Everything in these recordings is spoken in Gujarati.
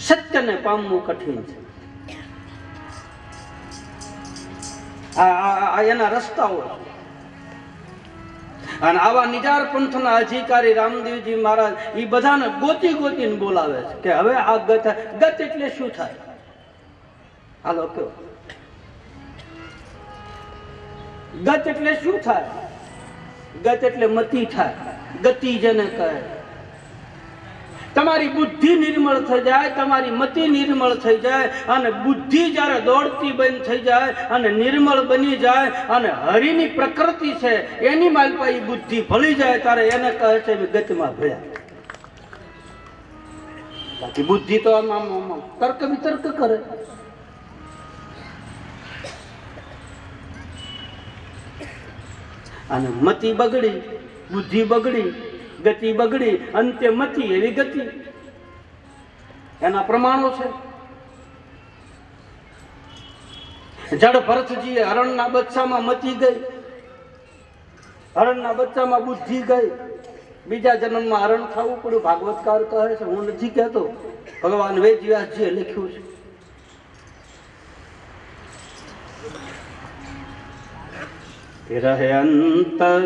સત્યને પામવું કઠિન છે. આ એના રસ્તાઓ. અને આવા નિજાર પંથના અધિકારી રામદેવજી મહારાજ એ બધાને ગોતી ગોતીને બોલાવે છે કે હવે આ ગત એટલે શું થાય? હાલો કયો, ગત એટલે શું થાય? ગત એટલે મતિ થાય, ગતિ જેને કહે. તમારી બુદ્ધિ નિર્મળ થઈ જાય, તમારી મતિ નિર્મળ થઈ જાય, અને બુદ્ધિ જ્યારે દોડતી બંધ થઈ જાય અને નિર્મળ બની જાય અને હરિની પ્રકૃતિ છે એની માલપા એ બુદ્ધિ ભળી જાય, ત્યારે એને કહે છે ગતિમાં ભળ્યા. બાકી બુદ્ધિ તો આમ તર્ક વિતર્ક કરે. અને મતિ બગડી, બુદ્ધિ બગડી, ગતિ બગડી, અંતે મતિ એવી ગતિ. એના પ્રમાણો છે. જડ ભરતજીએ હરણના બચ્ચામાં મતિ ગઈ, હરણના બચ્ચામાં બુદ્ધિ ગઈ, બીજા જન્મમાં હરણ થવું પડ્યું. ભાગવતકાર કહે છે, હું નથી કહેતો, ભગવાન વેદવ્યાસજીએ લખ્યું છે. રહે અંતર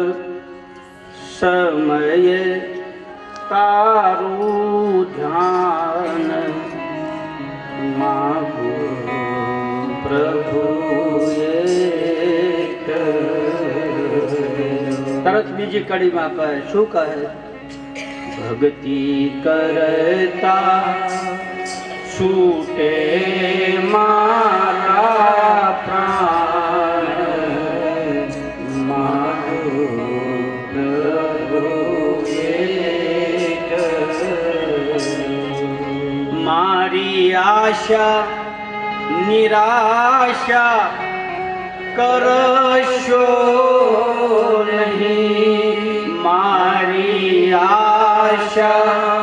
સમયે તારું ધ્યાન માગું પ્રભુએ. તરત બીજી કડીમાં કહે, શું કહે? ભક્તિ કરતા છૂટે મારા પ્રાણ મારી આશા નિરાશા કરશો નહીં, મારી આશા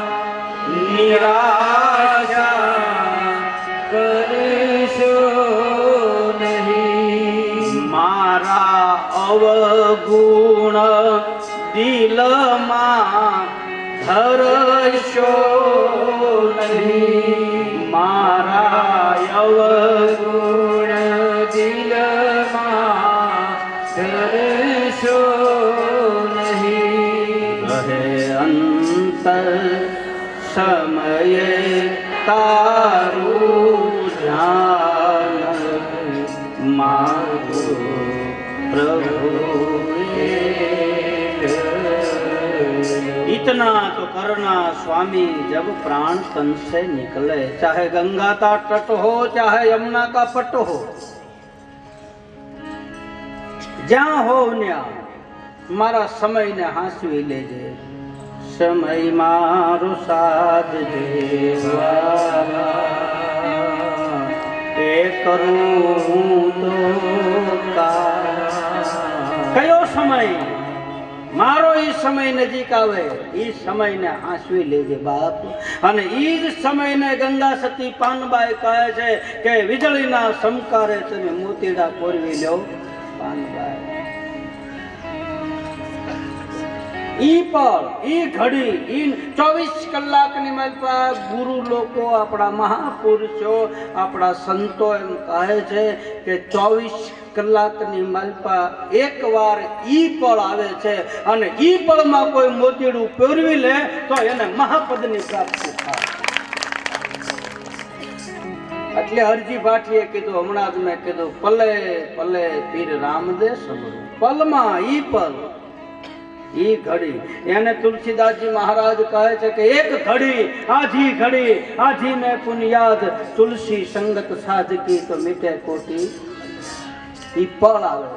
નિરાશા કરશો નહીં, મારા અવગુણ દિલમાં ધરશો નહીં, મારા અવગુણ દિલમાં ધરશો નહીં. રહે અંતર સમયે તારું ધ્યાન માગું પ્રભુ. इतना तो करना स्वामी जब प्राण तन से निकले, चाहे गंगा का तट हो चाहे यमुना का पट हो, જ્યાં હો ન્યા મારા સમયને હાંસવી લેજે. સમય મારો સાથ દેવા એ કરું તો કયો સમય મારો એ સમય નજીક આવે, એ સમયને હાંસવી લેજે બાપ. અને એ જ સમયને ગંગા સતી પાનબાઈ કહે છે કે વીજળીના સમકારે તમે મોતીડા પોરવી લો પાનબાઈ. ઈ પળ, ઈ ઘડી, ઈ 24 કલાકની માલપા ગુરુ લોકો, આપણા મહાપુરુષો, આપણા સંતો એમ કહે છે કે 24 કલાકની માલપા એક વાર ઈ પળ આવે છે, અને ઈ પળમાં કોઈ મોતીડું પહેરવી લે તો એને મહાપદની પ્રાપ્તિ થાય. એટલે હરજી ભાટીએ કીધું, હમણાં જ મેં કીધું, પલે પલે પીર રામદે સબરું. પલમાં ઈ પલ, ઈ ઘડી, એને તુલસીદાસજી મહારાજ કહે છે કે એક ઘડી આજી મેં પુનિયાદ, તુલસી સંગત સાધકી તો મીટે કોટી. ઈ પળ આવે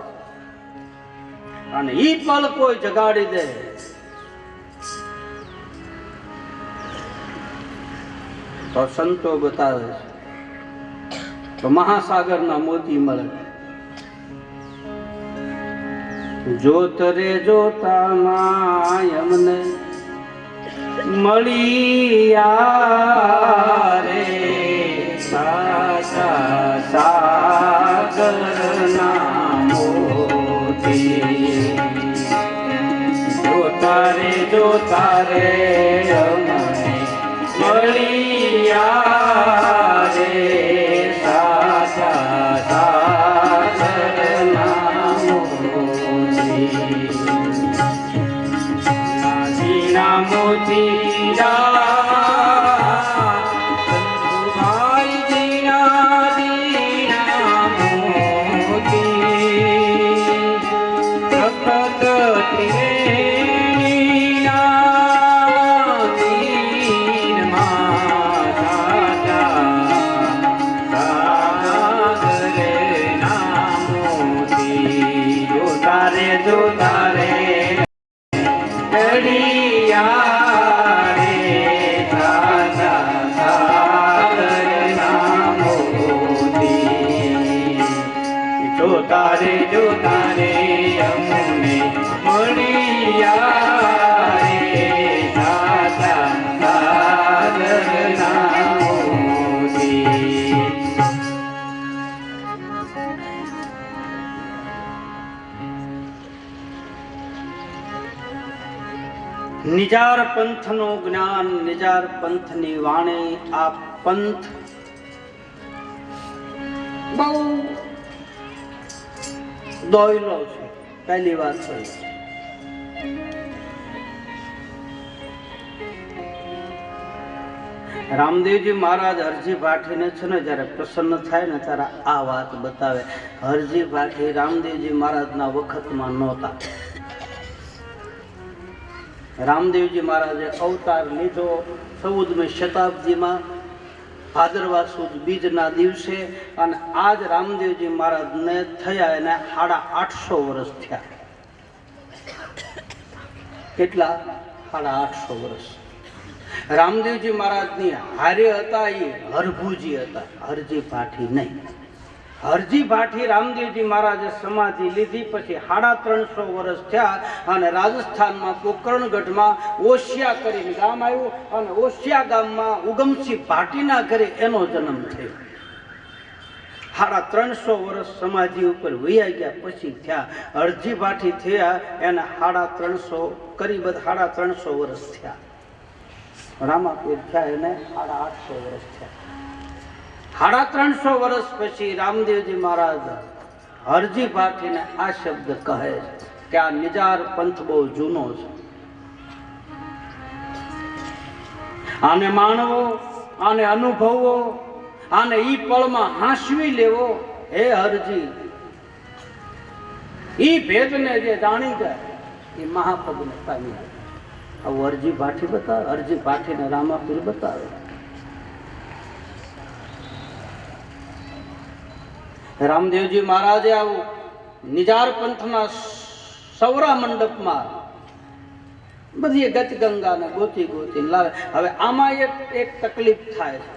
અને ઈ પળ કોઈ જગાડી દે તો સંતો બતાવે છે તો મહાસાગરના મોતી મળે. જોત રે જોતામાં અમને મળ્યા રે સાચા સાગરના મોતી. જોતા રે અમને મળ્યા તારે જો તારે અમને મળિયા રે સાચા સાગરના મોતી. નિજાર પંથનું જ્ઞાન, નિજાર પંથની વાણી, આ પંથ બહુ દોયલો છે. પહેલી વાત છે રામદેવજી મહારાજ હરજી ભાટીને છે ને જયારે પ્રસન્ન થાય ને ત્યારે આ વાત બતાવે. હરજી ભાટી રામદેવજી મહારાજના વખતમાં નહોતા. રામદેવજી મહારાજે અવતાર લીધો 14મી શતાબ્દીમાં ભાદરવા સુદ બીજના દિવસે, અને આજ રામદેવજી મહારાજને થયા એને 850 વર્ષ થયા. કેટલા? 850 વર્ષ. રામદેવજી મહારાજની હારે હતા એ હરભુજી હતા, હરજી ભાટી નહીં. હરજી ભાટી રામદેવજી મહારાજે સમાધિ લીધી પછી 350 વર્ષ થયા, અને રાજસ્થાનમાં પોકરણગઢમાં ઓશિયા કરીને ગામ આવ્યું, અને ઓશિયા ગામમાં ઉગમસિંહ ભાટીના ઘરે એનો જન્મ થયો. 350 વર્ષ સમાધિ ઉપર વૈયા ગયા પછી થયા હરજી ભાટી થયા એને 350 કરીબ 350 વર્ષ થયા. રામાપીર થયા એને 850 વર્ષ થયા. 350 વર્ષ પછી રામદેવજી મહારાજ હરજી ભાટીને આ શબ્દ કહે કે આ નિજાર પંથ બહુ જૂનો છે, આને માણવો, આને અનુભવવો, આને ઈ પળમાં હાંસવી લેવો. હે હરજી, ઈ ભેદને જે જાણી જાય એ મહાપદને પામી જાય. આવું હરજી ભાટી બતાવે, હરજી ભાટીને રામાપીર બતાવે. રામદેવજી મહારાજે આવું નિજાર પંથના સૌરા મંડપમાં બધી ગત ગંગાને ગોતી ગોતી લાવે. હવે આમાં એક તકલીફ થાય છે.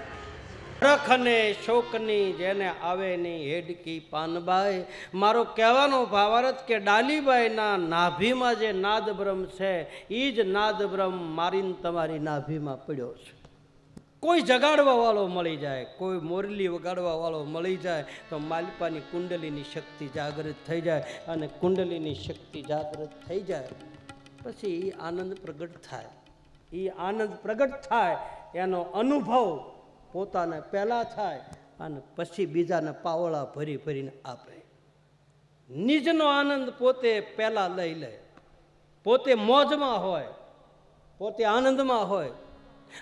રખ અને શોકની જેને આવે નહીં હેડકી પાનબાઈ. મારો કહેવાનો ભાવાર્થ કે ડાલીબાઈના નાભીમાં જે નાદ બ્રહ્મ છે એ જ નાદ બ્રહ્મ મારીને તમારી નાભીમાં પડ્યો છે. કોઈ જગાડવા વાળો મળી જાય, કોઈ મોરલી વગાડવા વાળો મળી જાય તો માલિપાની કુંડલીની શક્તિ જાગૃત થઈ જાય, અને કુંડલીની શક્તિ જાગૃત થઈ જાય પછી એ આનંદ પ્રગટ થાય. એ આનંદ પ્રગટ થાય એનો અનુભવ પોતાને પહેલાં થાય અને પછી બીજાને પાવળા ભરી ભરીને આપે. નિજનો આનંદ પોતે પહેલાં લઈ લે, પોતે મોજમાં હોય, પોતે આનંદમાં હોય.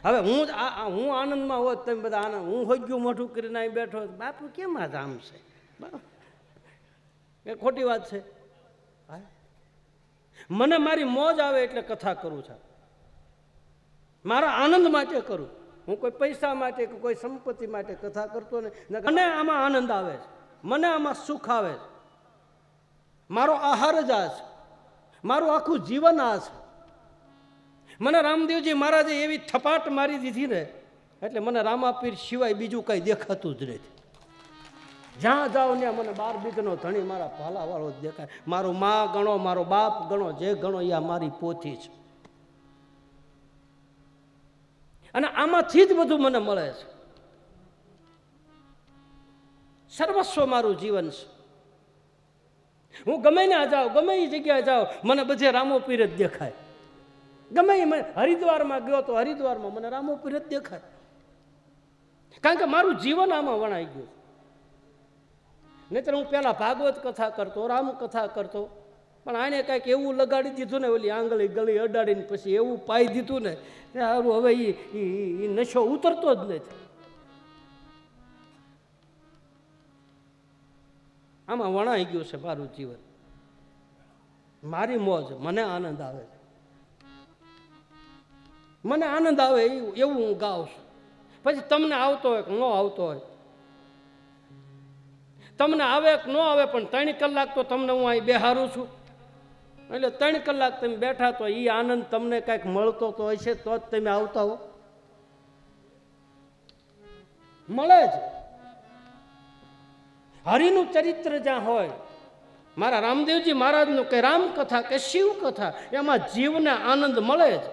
હવે હું આનંદમાં હોત, તમે બધા આનંદ, હું હોગ્યું મોઢું કરીને અહીં બેઠો, બાપુ કેમ આ જામ છે? એ ખોટી વાત છે. મને મારી મોજ આવે એટલે કથા કરું છું, મારા આનંદ માટે કરું. હું કોઈ પૈસા માટે કે કોઈ સંપત્તિ માટે કથા કરતો ને. મને આમાં આનંદ આવે છે, મને આમાં સુખ આવે છે. મારો આહાર જ આ છે, મારું આખું જીવન આ છે. મને રામદેવજી મહારાજે એવી થપાટ મારી દીધી ને એટલે મને રામાપીર સિવાય બીજું કંઈ દેખાતું જ નથી. જ્યાં જાઓ ત્યાં મને 12 બીજનો ધણી મારા ભાલાવાળો જ દેખાય. મારો મા ગણો, મારો બાપ ગણો, જે ગણો એ મારી પોથી છે. અને આમાંથી જ બધું મને મળે છે. સર્વસ્વ મારું જીવન છે. હું ગમે ત્યાં જાઉં, ગમે એ જગ્યાએ જાઉં, મને બધે રામોપીર જ દેખાય. ગમે હરિદ્વારમાં ગયો તો હરિદ્વારમાં મને રામોપીર જ દેખાય, કારણ કે મારું જીવન આમાં વણાઈ ગયું. નહીતર હું પહેલા ભાગવત કથા કરતો, રામ કથા કરતો, પણ આને કાંઈક એવું લગાડી દીધું ને, ઓલી આંગળી ગળી અડાડીને પછી એવું પાઈ દીધું ને, સારું હવે એ નશો ઉતરતો જ નથી. આમાં વણાઈ ગયું છે મારું જીવન, મારી મોજ, મને આનંદ આવે છે, મને આનંદ આવે એવું હું ગાઉં છું. પછી તમને આવતો હોય કે ન આવતો હોય, તમને આવે કે ન આવે, પણ 3 કલાક તો તમને હું અહીં બેહારું છું. એટલે 3 કલાક તમે બેઠા તો એ આનંદ તમને કાંઈક મળતો તો હશે, તો જ તમે આવતા હો. મળે જ. હરિનું ચરિત્ર જ્યાં હોય, મારા રામદેવજી મહારાજનું કે રામકથા કે શિવ કથા, એમાં જીવને આનંદ મળે જ.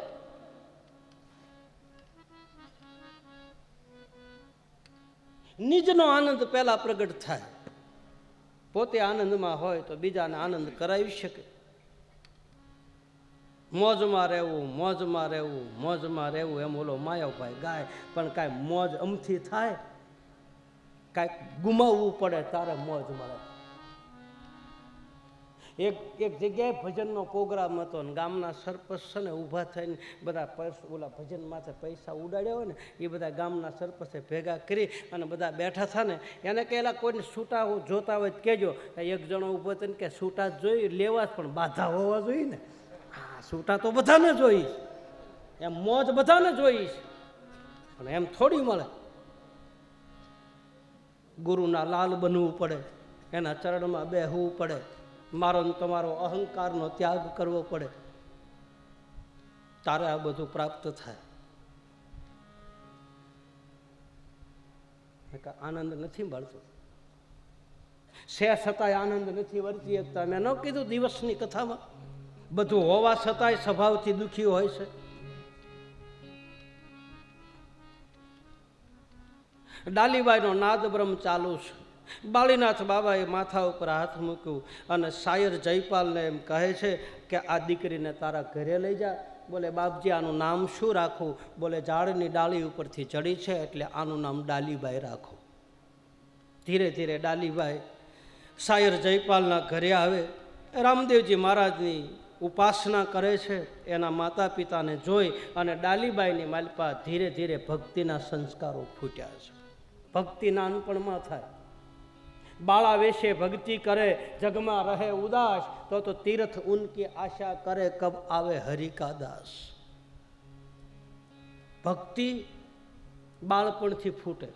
નિજનો આનંદ પહેલા પ્રગટ થાય. પોતે આનંદમાં હોય તો બીજાને આનંદ કરાવી શકે. મોજમાં રહેવું, મોજમાં રહેવું, મોજમાં રહેવું, એમ ઓલો માયાભાઈ ગાય. પણ કાંઈ મોજ અમથી થાય? કાંઈક ગુમાવવું પડે તારે મોજ મળે. એક જગ્યાએ ભજનનો પ્રોગ્રામ હતો ને ગામના સરપંચ છે ને ઊભા થઈને બધા ઓલા ભજન માથે પૈસા ઉડાડ્યા હોય ને એ બધા ગામના સરપંચે ભેગા કરી અને બધા બેઠા હતા ને, એને કહેલા કોઈને છૂટા જોતા હોય કહેજો. એક જણો ઊભો થઈને કે છૂટા જ જોઈ લેવા જ, પણ બાધા હોવા જોઈએ ને. હા, છૂટા તો બધાને જોઈશ, એમ મોજ બધાને જોઈશ, પણ એમ થોડી મળે. ગુરુના લાલ બનવું પડે, એના ચરણમાં બેહવું પડે, મારો ને તમારો અહંકારનો ત્યાગ કરવો પડે, તારે આ બધું પ્રાપ્ત થાય. આનંદ નથી મળતો, સે છતાંય આનંદ નથી વર્તી શકતા. મેં ન કીધું દિવસની કથામાં બધું હોવા છતાંય સ્વભાવથી દુઃખી હોય છે. ડાલીબાઈનો નાદ બ્રહ્મ ચાલુ છે. બાળીનાથ બાબાએ માથા ઉપર હાથ મૂક્યું અને શાયર જયપાલને એમ કહે છે કે આ દીકરીને તારા ઘરે લઈ જા. બોલે બાપજી આનું નામ શું રાખું? બોલે ઝાડની ડાળી ઉપરથી ચડી છે એટલે આનું નામ ડાલીબાઈ રાખો. ધીરે ધીરે ડાલીબાઈ શાયર જયપાલના ઘરે આવે. રામદેવજી મહારાજની ઉપાસના કરે છે. એના માતા પિતાને જોઈ અને ડાલીબાઈની માલપા ધીરે ધીરે ભક્તિના સંસ્કારો ફૂટ્યા છે. ભક્તિ નાનપણમાં થાય. બાળા વેશે ભક્તિ કરે, જગમાં રહે ઉદાસ, તો તીર્થ ઉનકી આશા કરે, કબ આવે હરિ કા દાસ. ભક્તિ બાળપણથી ફૂટે,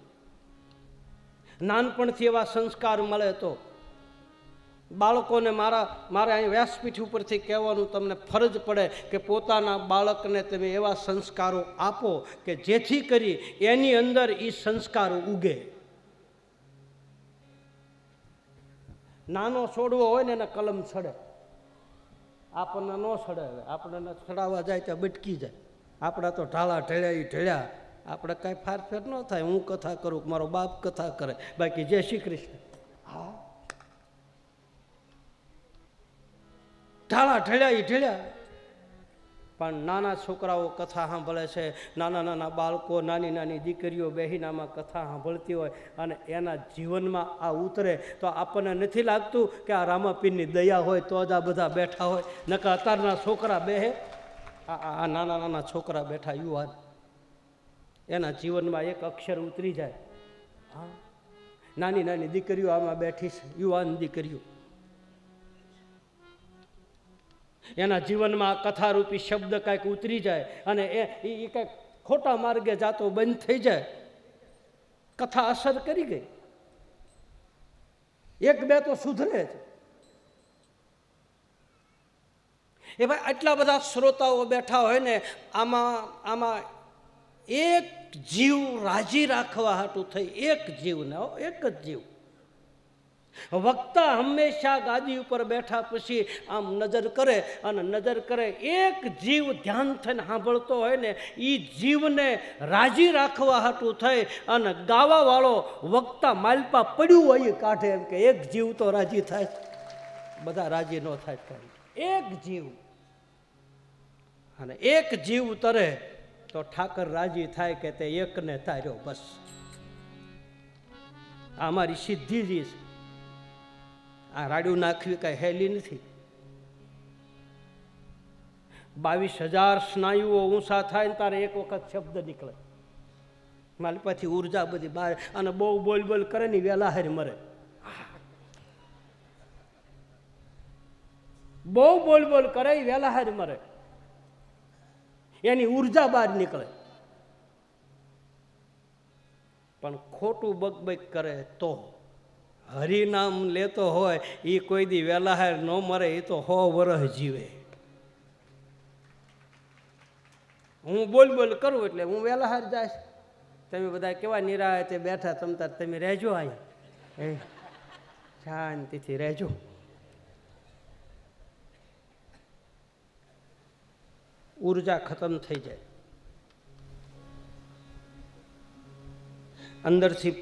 નાનપણથી એવા સંસ્કાર મળે. તો બાળકોને મારે અહીં વ્યાસપીઠ ઉપરથી કહેવાનું તમને ફરજ પડે કે પોતાના બાળકને તમે એવા સંસ્કારો આપો કે જેથી કરી એની અંદર એ સંસ્કાર ઉગે. નાનો છોડવો હોય ને એને કલમ છડે, આપણને ન છડે. હવે આપણને છડાવવા જાય ત્યાં બટકી જાય. આપણા તો ઢાળા ઢળ્યા, આપણે કાંઈ ફારફેર ન થાય. હું કથા કરું, મારો બાપ કથા કરે, બાકી જય શ્રી કૃષ્ણ. હા, ઢાળા ઢળ્યા. પણ નાના છોકરાઓ કથા સાંભળે છે, નાના નાના બાળકો, નાની નાની દીકરીઓ બહેનામાં કથા સાંભળતી હોય અને એના જીવનમાં આ ઉતરે તો આપણને નથી લાગતું કે આ રામાપીરની દયા હોય તો જ આ બધા બેઠા હોય. નકર અત્યારના છોકરા બેહે, આ નાના નાના છોકરા બેઠા યુવાન, એના જીવનમાં એક અક્ષર ઉતરી જાય. હા, નાની નાની દીકરીઓ આમાં બેઠી છે, યુવાન દીકરીઓ, એના જીવનમાં કથારૂપી શબ્દ કાંઈક ઉતરી જાય અને એ કાંઈક ખોટા માર્ગે જાતો બંધ થઈ જાય. કથા અસર કરી ગઈ. એક બે તો સુધરે જ. એ ભાઈ આટલા બધા શ્રોતાઓ બેઠા હોય ને, આમાં એક જીવ રાજી રાખવા હાટું થઈ, એક જીવ ને, એક જ જીવ. વક્તા હંમેશા ગાદી ઉપર બેઠા પછી આમ નજર કરે અને નજર કરે, એક જીવ ધ્યાન થઈને સાંભળતો હોય ને, એ જીવને રાજી રાખવા હાટું થઈ અને ગાવા વાળો વક્તા માલપા પડ્યું હોય કાઢે એમ કે એક જીવ તો રાજી થાય. બધા રાજી ન થાય. એક જીવ, અને એક જીવ તરે તો ઠાકર રાજી થાય કે તે એકને તાર્યો. બસ આ અમારી સિદ્ધિ જ છે. આ રાડ્યું નાખવી કાંઈ હેલી નથી. 22,000 સ્નાયુઓ ઊંચા થાય ને તારે એક વખત શબ્દ નીકળે, મારી પાછી ઉર્જા બધી બહાર, અને બહુ બોલ બોલ કરે ને વેલા હારી મરે. બહુ બોલ બોલ કરે વેલા હારી મરે, એની ઉર્જા બહાર નીકળે. પણ ખોટું બકબક કરે તો, હરિનામ લેતો હોય એ કોઈ દી વેલા હાર ન મરે, એ તો 100 વર્ષ જીવે. હું બોલ બોલ કરું એટલે હું વેલા હાર જાય. તમે બધા કેવા નિરાયતે બેઠા, તમતાર તમે રહેજો, અહીંયા શાંતિથી રહેજો. ઉર્જા ખતમ થઈ જાય, અંદરથી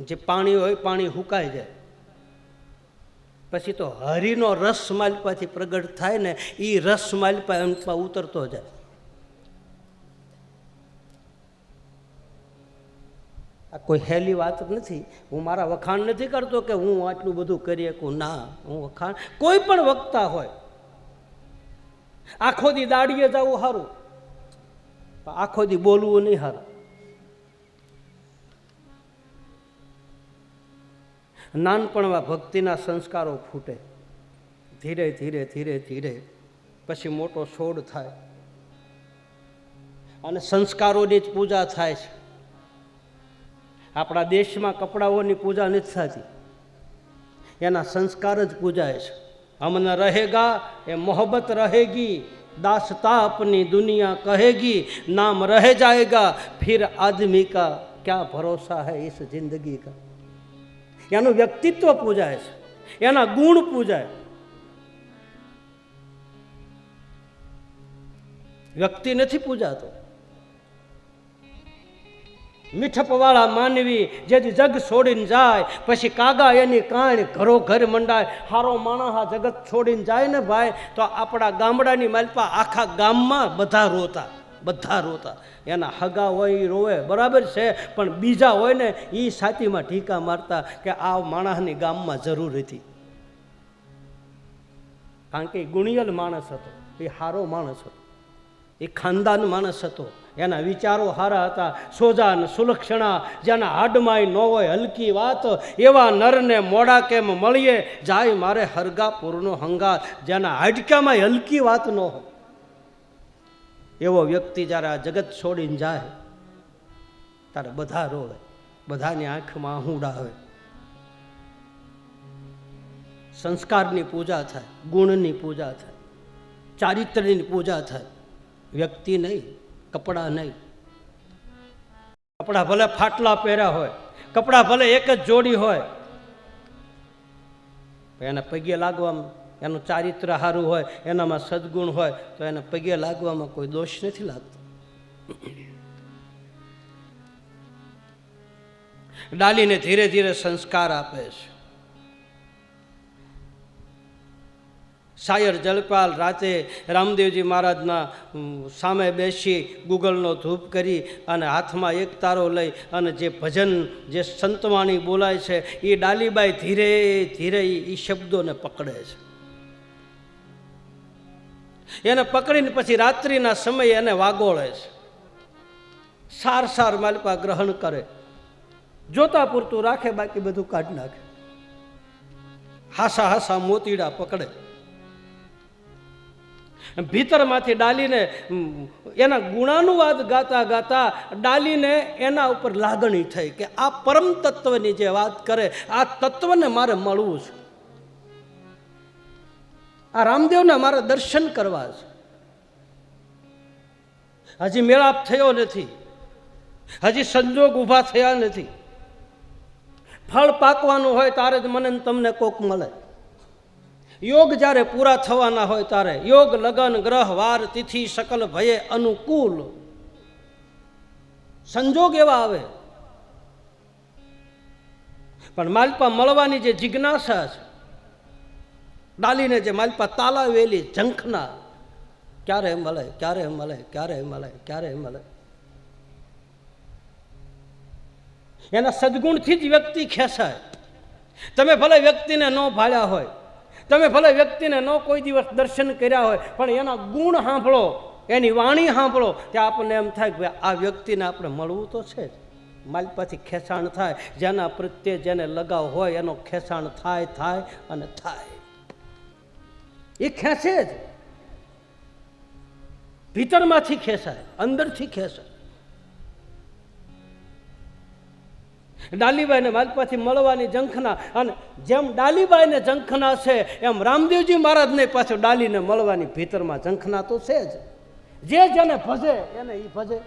જે પાણી હોય પાણી હુકાઈ જાય. પછી તો હરિનો રસ માલપાથી પ્રગટ થાય ને, એ રસ માલપા અંતમાં ઉતરતો જાય. આ કોઈ હેલી વાત નથી. હું મારા વખાણ નથી કરતો કે હું આટલું બધું કરી શકું, ના. હું વખાણ, કોઈ પણ વક્તા હોય, આખો દી દાડીએ જવું સારું, આખો દી બોલવું નહીં સારું. નાનપણમાં ભક્તિના સંસ્કારો ફૂટે, ધીરે ધીરે ધીરે ધીરે પછી મોટો છોડ થાય, અને સંસ્કારોની જ પૂજા થાય છે. આપણા દેશમાં કપડાઓની પૂજા નથી થતી, એના સંસ્કાર જ પૂજાય છે. હમ ન રહેગા એ મોહબ્બત રહેગી, દાસતા अपनी दुनिया कहेगी, नाम रह जाएगा फिर आदमी का क्या भरोसा है इस जिंदगी का. એનું વ્યક્તિત્વ પૂજાય છે, એના ગુણ પૂજાય. વ્યક્તિ નથી પૂજાતો. મીઠપવાળા માનવી જેથી જગ છોડીને જાય, પછી કાગા એની કાણ ઘરો ઘર મંડાય. હારો માણસ આ જગત છોડીને જાય ને ભાઈ, તો આપણા ગામડાની માલપા આખા ગામમાં બધા રોતા, બધા રોતા. એના હગા હોય એ રોવે, બરાબર છે, પણ બીજા હોય ને એ છાતીમાં ઢીકા મારતા કે આ માણસની ગામમાં જરૂર હતી. કારણ કે એ ગુણિયલ માણસ હતો, એ હારો માણસ હતો, એ ખાનદાન માણસ હતો, એના વિચારો સારા હતા, સોજા ને સુલક્ષણા, જેના હાડમાય ન હોય હલકી વાત, એવા નરને મોડા કેમ મળીએ જાય મારે હરગાપુરનો હંગાત. જેના હાડકામાં હલકી વાત ન હોય એવો વ્યક્તિ જ્યારે આ જગત છોડીને જાય ત્યારે બધા રોવે, બધાની આંખમાં આહુડા આવે. સંસ્કારની પૂજા થાય, ગુણની પૂજા થાય, ચારિત્ર્યની પૂજા થાય. વ્યક્તિ નહીં, કપડાં નહીં. કપડાં ભલે ફાટલા પહેર્યા હોય, કપડાં ભલે એક જ જોડી હોય, એને પગે લાગવામાં, એનું ચારિત્ર સારું હોય, એનામાં સદગુણ હોય, તો એને પગે લાગવામાં કોઈ દોષ નથી લાગતો. ડાલીને ધીરે ધીરે સંસ્કાર આપે છે. શાયર જયપાલ રાતે રામદેવજી મહારાજના સામે બેસી ગૂગલનો ધૂપ કરી અને હાથમાં એક તારો લઈ અને જે ભજન, જે સંતવાણી બોલાય છે, એ ડાલીબાઈ ધીરે ધીરે એ શબ્દોને પકડે છે. એને પકડીને પછી રાત્રિના સમયે એને વાગોળે છે. સાર સાર માલિપા ગ્રહણ કરે, જોતા પૂરતું રાખે, બાકી બધું કાઢી નાખે. હાસા હાસા મોતીડા પકડે. ભીતરમાંથી ડાલીને એના ગુણાનુવાદ ગાતા ગાતા ડાલીને એના ઉપર લાગણી થઈ કે આ પરમ તત્વની જે વાત કરે, આ તત્વને મારે મળવું છે, આ રામદેવના મારે દર્શન કરવા છે. હજી મેળાપ થયો નથી, હજી સંજોગ ઊભા થયા નથી. ફળ પાકવાનું હોય ત્યારે જ મને તમને કોક મળે. યોગ જ્યારે પૂરા થવાના હોય ત્યારે યોગ, લગન, ગ્રહ, વાર, તિથિ સકલ ભયે અનુકૂળ સંજોગ એવા આવે. પણ માલપા મળવાની જે જિજ્ઞાસા છે, ડાલીને જે માલપા તાલાવેલી ઝંખના, ક્યારે મળે, ક્યારે મળે, ક્યારે મળે, ક્યારે મળે. એના સદગુણથી જ વ્યક્તિ ખેંચાય. તમે ભલે વ્યક્તિને ન ભાળ્યા હોય, તમે ભલે વ્યક્તિને ન કોઈ દિવસ દર્શન કર્યા હોય, પણ એના ગુણ સાંભળો, એની વાણી સાંભળો, ત્યાં આપણને એમ થાય કે આ વ્યક્તિને આપણે મળવું તો છે જ. માલપાથી ખેંચાણ થાય, જેના પ્રત્યે જેને લગાવ હોય એનો ખેંચાણ થાય અને થાય. એ ખેંચે જ, ભીતરમાંથી ખેંચાય, અંદરથી ખેંચાય. ડાલીબાઈને માલપાથી મળવાની ઝંખના, અને જેમ ડાલીબાઈને ઝંખના છે એમ રામદેવજી મહારાજને પાછું ડાલીને મળવાની ભીતરમાં ઝંખના તો છે જ. જે જેને ભજે એને એ ભજે.